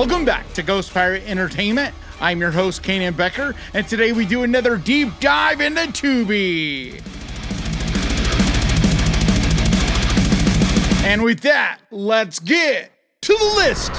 Welcome back to Ghost Pirate Entertainment. I'm your host, Kanan Becker, and today we do another deep dive into Tubi. And with that, let's get to the list.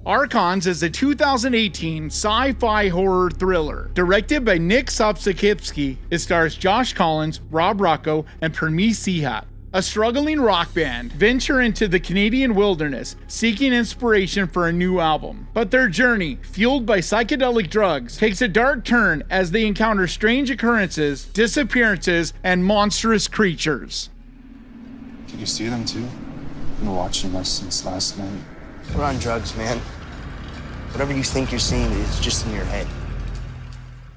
Archons is a 2018 sci-fi horror thriller. Directed by Nick Sapsakivsky, it stars Josh Collins, Rob Rocco, and Permis Sihat. A struggling rock band venture into the Canadian wilderness seeking inspiration for a new album. But their journey, fueled by psychedelic drugs, takes a dark turn as they encounter strange occurrences, disappearances, and monstrous creatures. Did you see them too? I've been watching us since last night. We're on drugs, man. Whatever you think you're seeing is just in your head.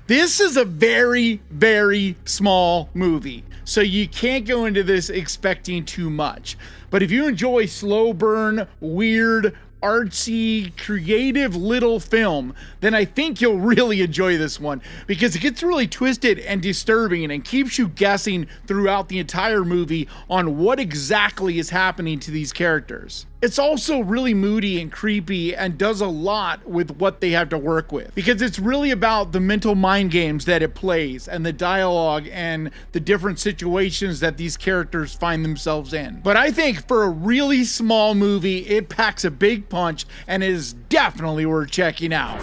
This is a very, very small movie, so you can't go into this expecting too much. But if you enjoy slow burn, weird, artsy, creative little film, then I think you'll really enjoy this one because it gets really twisted and disturbing and keeps you guessing throughout the entire movie on what exactly is happening to these characters. It's also really moody and creepy and does a lot with what they have to work with because it's really about the mental mind games that it plays and the dialogue and the different situations that these characters find themselves in. But I think for a really small movie, it packs a big punch and is definitely worth checking out.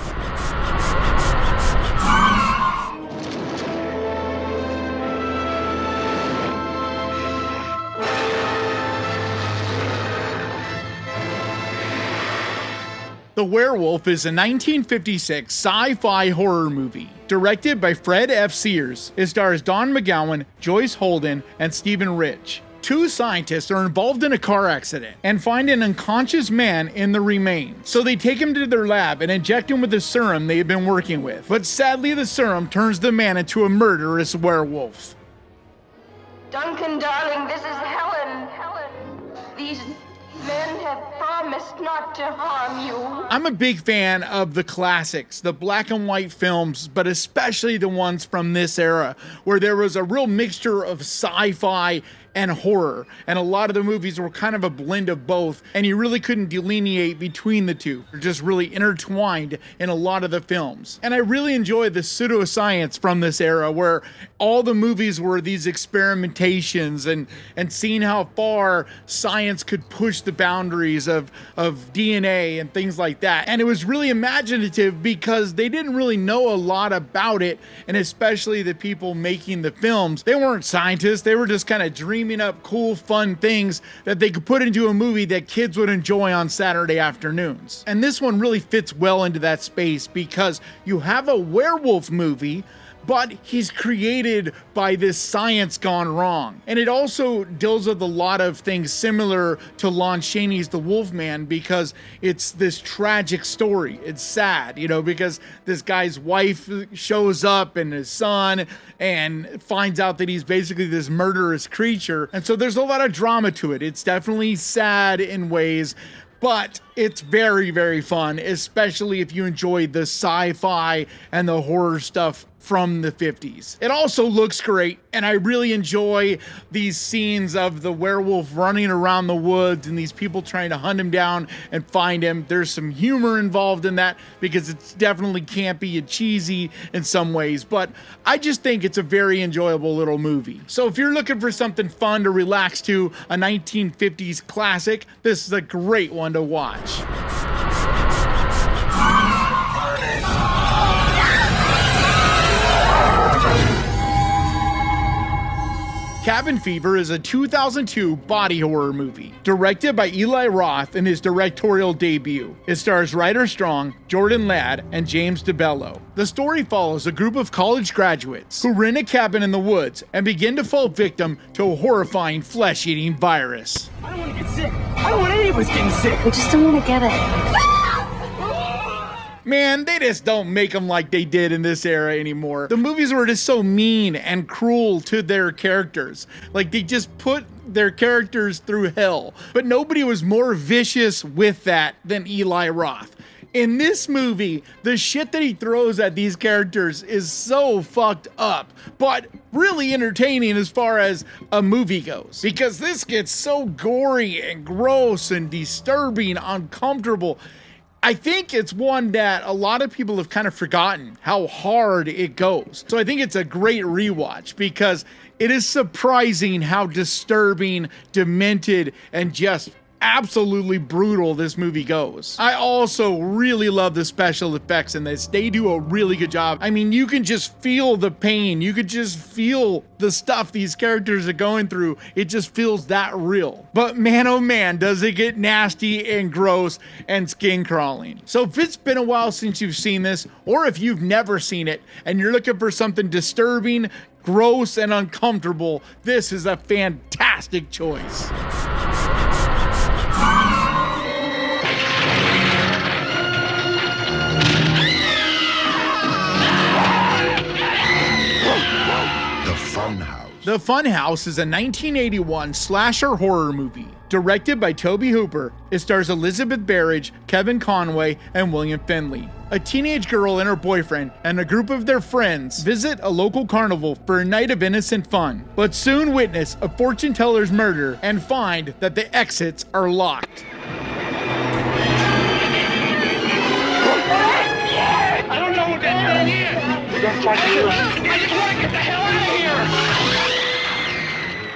The Werewolf is a 1956 sci-fi horror movie. Directed by Fred F. Sears, it stars Don McGowan, Joyce Holden, and Stephen Rich. Two scientists are involved in a car accident and find an unconscious man in the remains. So they take him to their lab and inject him with the serum they have been working with. But sadly, the serum turns the man into a murderous werewolf. Duncan, darling, this is Helen. These men have promised not to harm you. I'm a big fan of the classics, the black and white films, but especially the ones from this era, where there was a real mixture of sci-fi and horror, and a lot of the movies were kind of a blend of both, and you really couldn't delineate between the two. They're just really intertwined in a lot of the films. And I really enjoy the pseudoscience from this era, where all the movies were these experimentations and seeing how far science could push the boundaries of DNA and things like that. And it was really imaginative because they didn't really know a lot about it, and especially the people making the films. They weren't scientists, they were just kind of dreaming up cool, fun things that they could put into a movie that kids would enjoy on Saturday afternoons. And this one really fits well into that space because you have a werewolf movie, but he's created by this science gone wrong. And it also deals with a lot of things similar to Lon Chaney's The Wolfman because it's this tragic story. It's sad, because this guy's wife shows up and his son and finds out that he's basically this murderous creature. And so there's a lot of drama to it. It's definitely sad in ways, but it's very, very fun, especially if you enjoy the sci-fi and the horror stuff from the 50s. It also looks great, and I really enjoy these scenes of the werewolf running around the woods and these people trying to hunt him down and find him. There's some humor involved in that because it's definitely campy and cheesy in some ways, but I just think it's a very enjoyable little movie. So if you're looking for something fun to relax to, a 1950s classic, this is a great one to watch. Cabin Fever is a 2002 body horror movie, directed by Eli Roth in his directorial debut. It stars Ryder Strong, Jordan Ladd, and James DeBello. The story follows a group of college graduates who rent a cabin in the woods and begin to fall victim to a horrifying flesh-eating virus. I don't want to get sick. I don't want any of us getting sick. I just don't want to get it. Man, they just don't make them like they did in this era anymore. The movies were just so mean and cruel to their characters. Like, they just put their characters through hell. But nobody was more vicious with that than Eli Roth. In this movie, the shit that he throws at these characters is so fucked up, but really entertaining as far as a movie goes. Because this gets so gory and gross and disturbing, uncomfortable. I think it's one that a lot of people have kind of forgotten how hard it goes. So I think it's a great rewatch because it is surprising how disturbing, demented, and just absolutely brutal this movie goes. I also really love the special effects in this. They do a really good job. I mean, you can just feel the pain. You could just feel the stuff these characters are going through. It just feels that real. But man, oh man, does it get nasty and gross and skin crawling. So if it's been a while since you've seen this, or if you've never seen it and you're looking for something disturbing, gross, and uncomfortable, this is a fantastic choice. The Funhouse is a 1981 slasher horror movie. Directed by Tobe Hooper, it stars Elizabeth Berridge, Kevin Conway, and William Finley. A teenage girl and her boyfriend and a group of their friends visit a local carnival for a night of innocent fun, but soon witness a fortune teller's murder and find that the exits are locked. I don't know what that thing is. I just want to get the hell out of here.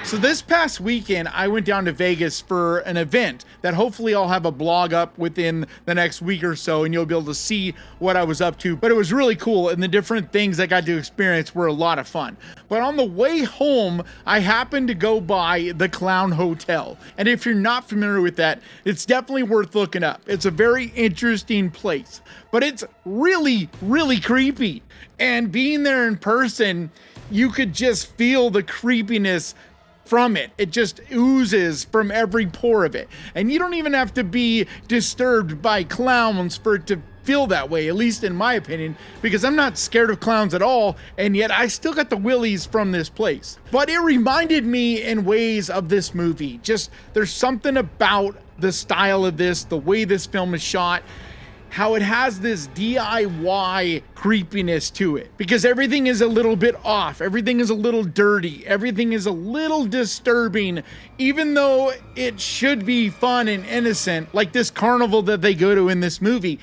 So this past weekend, I went down to Vegas for an event that hopefully I'll have a blog up within the next week or so, and you'll be able to see what I was up to. But it was really cool, and the different things I got to experience were a lot of fun. But on the way home, I happened to go by the Clown Hotel. And if you're not familiar with that, it's definitely worth looking up. It's a very interesting place, but it's really, really creepy. And being there in person, you could just feel the creepiness from it. It just oozes from every pore of it. And you don't even have to be disturbed by clowns for it to feel that way, at least in my opinion, because I'm not scared of clowns at all, and yet I still got the willies from this place. But it reminded me in ways of this movie. Just there's something about the style of this, the way this film is shot, how it has this DIY creepiness to it, because everything is a little bit off, everything is a little dirty, everything is a little disturbing, even though it should be fun and innocent, like this carnival that they go to in this movie.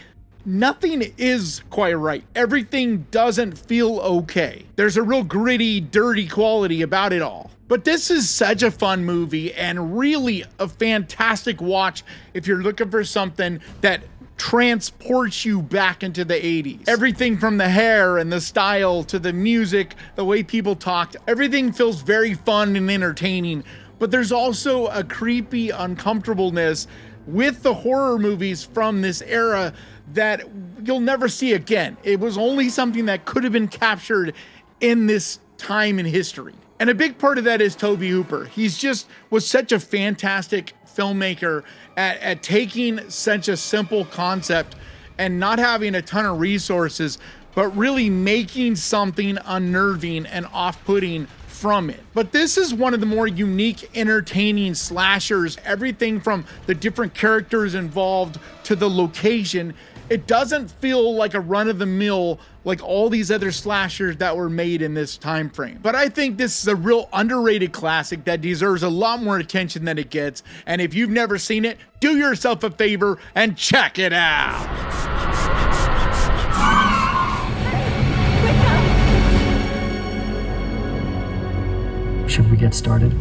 Nothing is quite right. Everything doesn't feel okay. There's a real gritty, dirty quality about it all. But this is such a fun movie and really a fantastic watch if you're looking for something that transports you back into the 80s. Everything from the hair and the style to the music, the way people talked, everything feels very fun and entertaining. But there's also a creepy uncomfortableness with the horror movies from this era that you'll never see again. It was only something that could have been captured in this time in history. And a big part of that is Tobe Hooper. He's just was such a fantastic filmmaker at taking such a simple concept and not having a ton of resources, but really making something unnerving and off-putting from it. But this is one of the more unique, entertaining slashers. Everything from the different characters involved to the location. It doesn't feel like a run-of-the-mill like all these other slashers that were made in this time frame. But I think this is a real underrated classic that deserves a lot more attention than it gets. And if you've never seen it, do yourself a favor and check it out. Should we get started?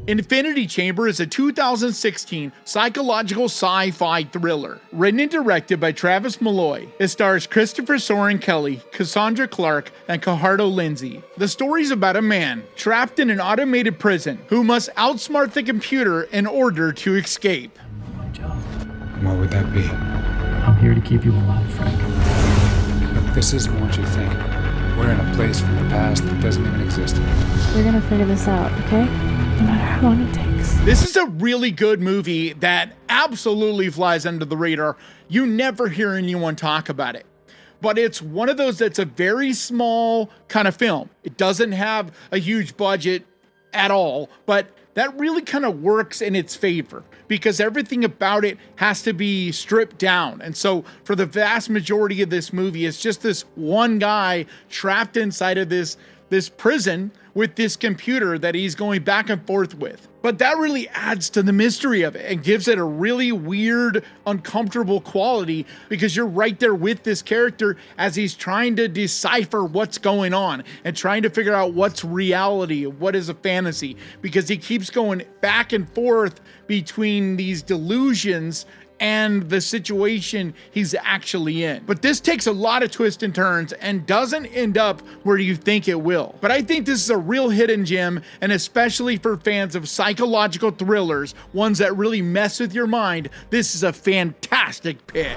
Infinity Chamber is a 2016 psychological sci-fi thriller. Written and directed by Travis Malloy, it stars Christopher Soren Kelly, Cassandra Clark, and Kahardo Lindsay. The story's about a man trapped in an automated prison who must outsmart the computer in order to escape. My job. What would that be? I'm here to keep you alive, Frank. Look, this isn't what you think. We're in a place from the past that doesn't even exist anymore. We're gonna figure this out, okay? No matter how long it takes. This is a really good movie that absolutely flies under the radar. You never hear anyone talk about it. But it's one of those that's a very small kind of film. It doesn't have a huge budget at all, but that really kind of works in its favor because everything about it has to be stripped down. And so for the vast majority of this movie, it's just this one guy trapped inside of this prison with this computer that he's going back and forth with. But that really adds to the mystery of it and gives it a really weird, uncomfortable quality because you're right there with this character as he's trying to decipher what's going on and trying to figure out what's reality, what is a fantasy, because he keeps going back and forth between these delusions and the situation he's actually in. But this takes a lot of twists and turns and doesn't end up where you think it will. But I think this is a real hidden gem, and especially for fans of psychological thrillers, ones that really mess with your mind, this is a fantastic pick.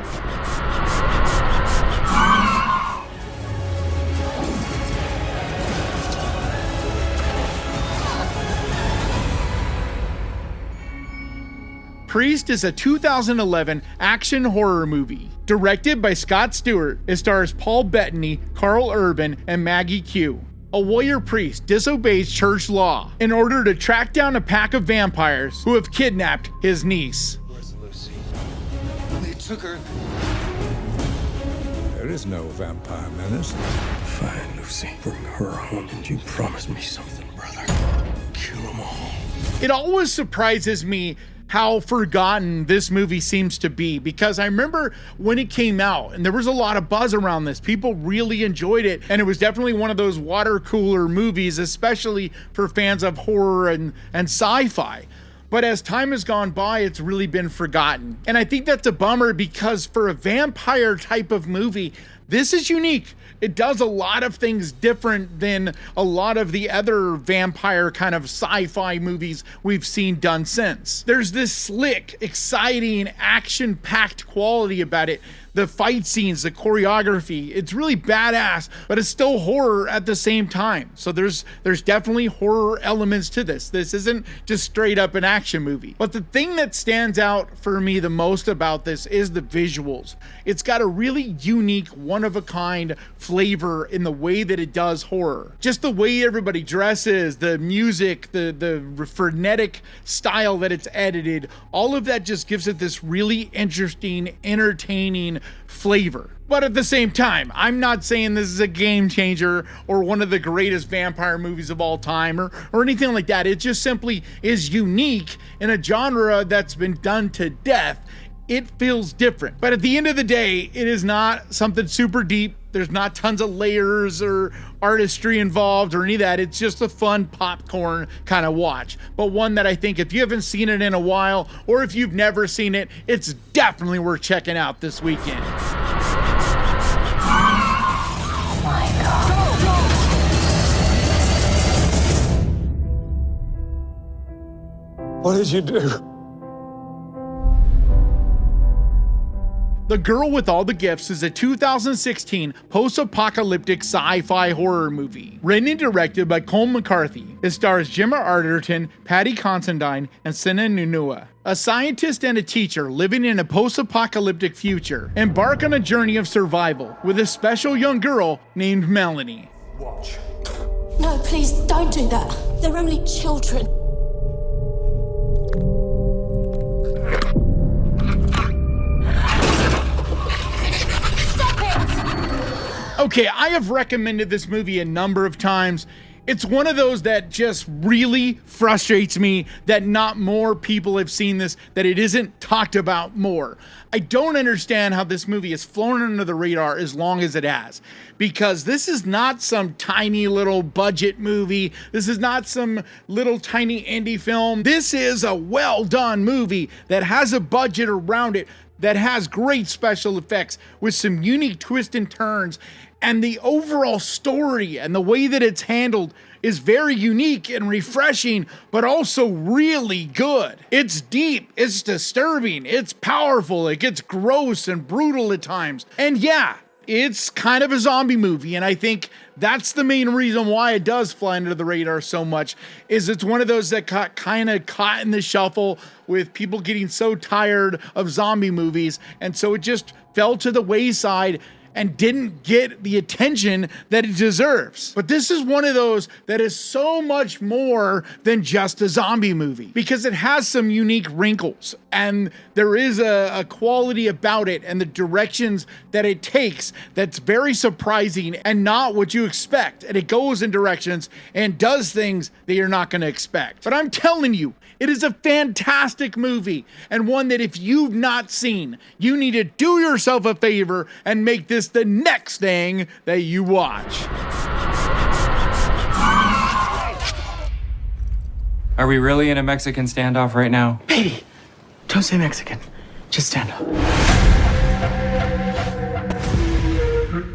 Priest is a 2011 action horror movie. Directed by Scott Stewart, it stars Paul Bettany, Carl Urban, and Maggie Q. A warrior priest disobeys church law in order to track down a pack of vampires who have kidnapped his niece. Where's Lucy? They took her. There is no vampire menace. Find Lucy, bring her home, and you promise me something, brother. Kill them all. It always surprises me how forgotten this movie seems to be, because I remember when it came out and there was a lot of buzz around this. People really enjoyed it, and it was definitely one of those water cooler movies, especially for fans of horror and sci-fi. But as time has gone by, it's really been forgotten. And I think that's a bummer because for a vampire type of movie, this is unique. It does a lot of things different than a lot of the other vampire kind of sci-fi movies we've seen done since. There's this slick, exciting, action-packed quality about it. The fight scenes, the choreography, it's really badass, but it's still horror at the same time. So there's definitely horror elements to this. This isn't just straight up an action movie. But the thing that stands out for me the most about this is the visuals. It's got a really unique, one-of-a-kind flavor in the way that it does horror. Just the way everybody dresses, the music, the frenetic style that it's edited, all of that just gives it this really interesting, entertaining flavor. But at the same time, I'm not saying this is a game changer or one of the greatest vampire movies of all time or anything like that. It just simply is unique in a genre that's been done to death. It feels different. But at the end of the day, it is not something super deep. There's not tons of layers or artistry involved or any of that. It's just a fun popcorn kind of watch. But one that I think if you haven't seen it in a while, or if you've never seen it, it's definitely worth checking out this weekend. Oh my God. What did you do? The Girl with All the Gifts is a 2016 post-apocalyptic sci-fi horror movie. Written and directed by Cole McCarthy. It stars Gemma Arterton, Patty Considine, and Sina Nunua. A scientist and a teacher living in a post-apocalyptic future embark on a journey of survival with a special young girl named Melanie. Watch. No, please don't do that. They're only children. Okay, I have recommended this movie a number of times. It's one of those that just really frustrates me that not more people have seen this, that it isn't talked about more. I don't understand how this movie has flown under the radar as long as it has, because this is not some tiny little budget movie. This is not some little tiny indie film. This is a well done movie that has a budget around it, that has great special effects with some unique twists and turns. And the overall story and the way that it's handled is very unique and refreshing, but also really good. It's deep, it's disturbing, it's powerful, it gets gross and brutal at times. And yeah, it's kind of a zombie movie, and I think that's the main reason why it does fly under the radar so much, is it's one of those that got kind of caught in the shuffle with people getting so tired of zombie movies, and so it just fell to the wayside. and didn't get the attention that it deserves. But this is one of those that is so much more than just a zombie movie, because it has some unique wrinkles and there is a quality about it and the directions that it takes that's very surprising and not what you expect. And it goes in directions and does things that you're not going to expect. But I'm telling you, it is a fantastic movie, and one that if you've not seen, you need to do yourself a favor and make this the next thing that you watch. Are we really in a Mexican standoff right now? Baby, don't say Mexican. Just stand up.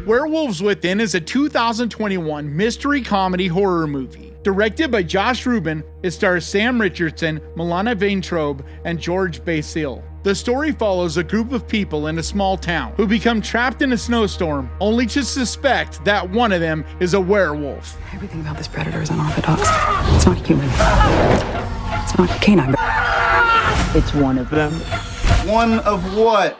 Werewolves Within is a 2021 mystery comedy horror movie. Directed by Josh Rubin, it stars Sam Richardson, Milana Vaintrobe, and George Basile. The story follows a group of people in a small town who become trapped in a snowstorm, only to suspect that one of them is a werewolf. Everything about this predator is unorthodox. It's not human. It's not canine. It's one of them. One of what?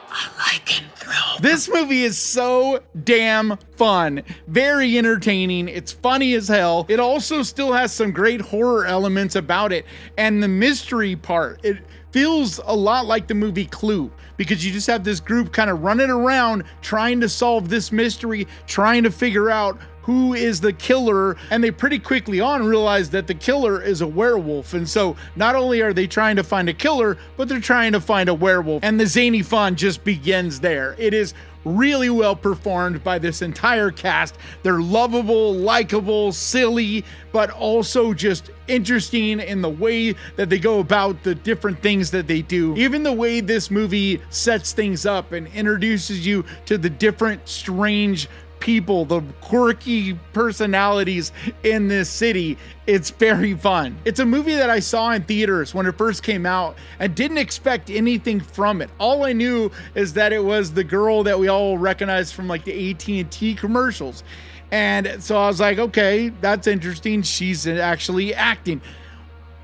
This movie is so damn fun, very entertaining. It's funny as hell. It also still has some great horror elements about it. And the mystery part, it feels a lot like the movie Clue, because you just have this group kind of running around trying to solve this mystery, trying to figure out who is the killer, and they pretty quickly on realize that the killer is a werewolf. And so not only are they trying to find a killer, but they're trying to find a werewolf, and the zany fun just begins there. It is really well performed by this entire cast. They're lovable, likable, silly, but also just interesting in the way that they go about the different things that they do. Even the way this movie sets things up and introduces you to the different strange people, the quirky personalities in this city. It's very fun. It's a movie that I saw in theaters when it first came out and didn't expect anything from it. All I knew is that it was the girl that we all recognize from like the AT&T commercials. And so I was like, okay, that's interesting. She's actually acting.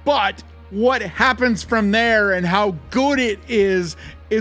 But what happens from there and how good it is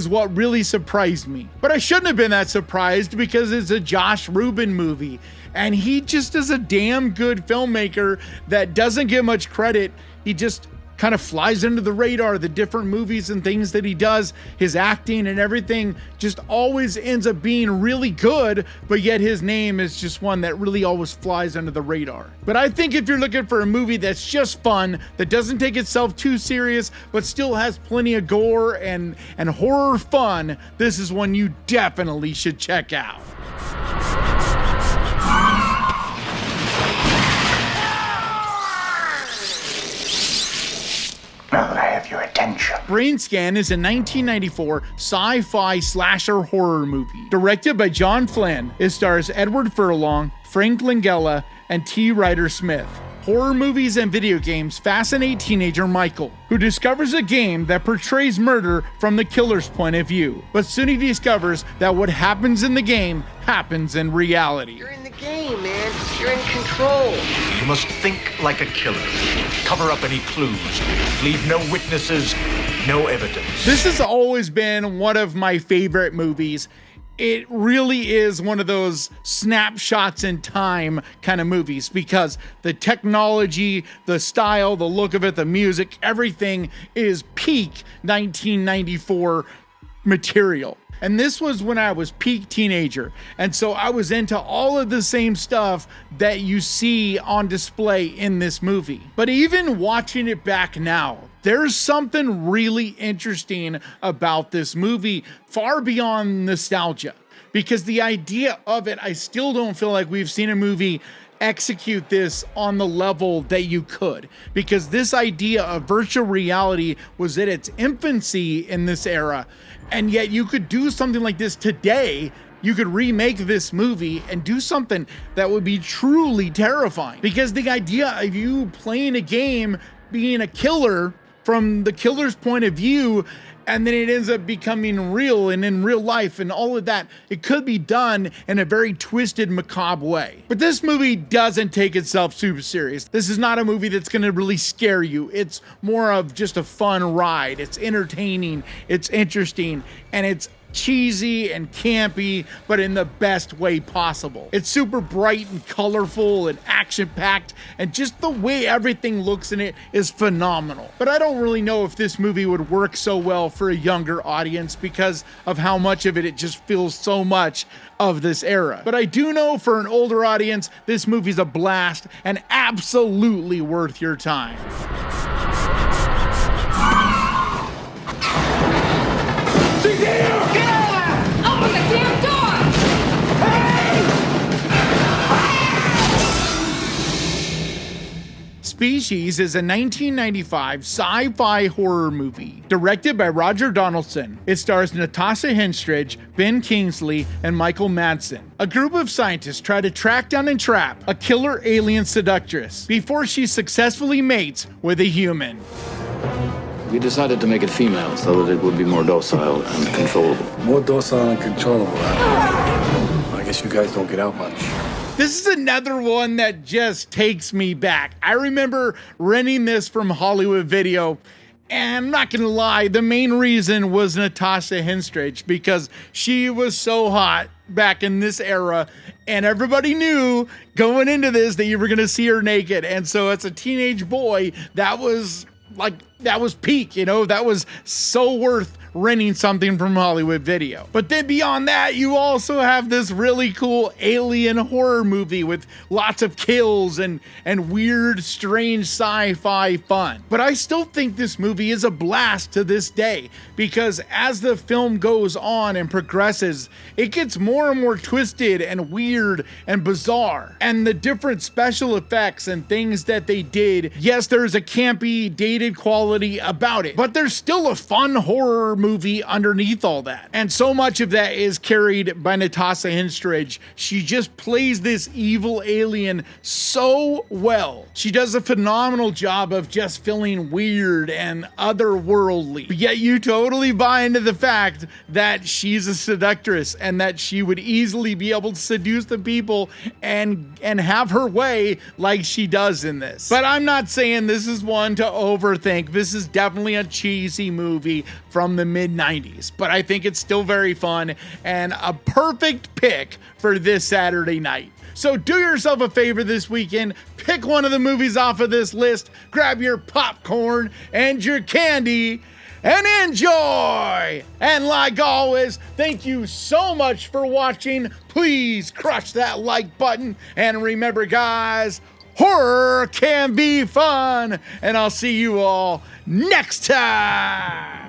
what really surprised me. But I shouldn't have been that surprised, because it's a Josh Rubin movie, and he just is a damn good filmmaker that doesn't get much credit. He just kind of flies under the radar. The different movies and things that he does, his acting and everything just always ends up being really good, but yet his name is just one that really always flies under the radar. But I think if you're looking for a movie that's just fun, that doesn't take itself too serious, but still has plenty of gore and horror fun, this is one you definitely should check out. Now that I have your attention. Brainscan is a 1994 sci-fi slasher horror movie. Directed by John Flynn, it stars Edward Furlong, Frank Langella, and T. Ryder Smith. Horror movies and video games fascinate teenager Michael, who discovers a game that portrays murder from the killer's point of view. But soon he discovers that what happens in the game happens in reality. You're in the game, man. You're in control. You must think like a killer. Cover up any clues. Leave no witnesses, no evidence. This has always been one of my favorite movies. It really is one of those snapshots in time kind of movies, because the technology, the style, the look of it, the music, everything is peak 1994 material. And this was when I was peak teenager. And so I was into all of the same stuff that you see on display in this movie. But even watching it back now, there's something really interesting about this movie, far beyond nostalgia. Because the idea of it, I still don't feel like we've seen a movie execute this on the level that you could, because this idea of virtual reality was at its infancy in this era, and yet you could do something like this today. You could remake this movie and do something that would be truly terrifying, because the idea of you playing a game, being a killer from the killer's point of view, and then it ends up becoming real and in real life and all of that, it could be done in a very twisted, macabre way. But this movie doesn't take itself super serious. This is not a movie that's gonna really scare you. It's more of just a fun ride. It's entertaining, it's interesting, and it's cheesy and campy, but in the best way possible. It's super bright and colorful and action-packed, and just the way everything looks in it is phenomenal. But I don't really know if this movie would work so well for a younger audience because of how much of it just feels so much of this era. But I do know for an older audience, this movie's a blast and absolutely worth your time. Open the damn door! Species is a 1995 sci-fi horror movie directed by Roger Donaldson. It stars Natasha Henstridge, Ben Kingsley, and Michael Madsen. A group of scientists try to track down and trap a killer alien seductress before she successfully mates with a human. We decided to make it female so that it would be more docile and controllable. More docile and controllable. I guess you guys don't get out much. This is another one that just takes me back. I remember renting this from Hollywood Video, and I'm not gonna lie, the main reason was Natasha Henstridge because she was so hot back in this era, and everybody knew going into this that you were gonna see her naked. And so as a teenage boy, that was peak, you know, that was so worth renting something from Hollywood Video. But then beyond that, you also have this really cool alien horror movie with lots of kills and weird, strange sci-fi fun. But I still think this movie is a blast to this day because as the film goes on and progresses, it gets more and more twisted and weird and bizarre. And the different special effects and things that they did, yes, there's a campy, dated quality about it, but there's still a fun horror movie underneath all that. And so much of that is carried by Natasha Henstridge. She just plays this evil alien so well. She does a phenomenal job of just feeling weird and otherworldly. But yet you totally buy into the fact that she's a seductress and that she would easily be able to seduce the people and have her way like she does in this. But I'm not saying this is one to overthink. This is definitely a cheesy movie from the mid-90s, but I think it's still very fun and a perfect pick for this Saturday night. So do yourself a favor this weekend, pick one of the movies off of this list, grab your popcorn and your candy, and enjoy! And like always, thank you so much for watching. Please crush that like button, and remember guys, horror can be fun, and I'll see you all next time.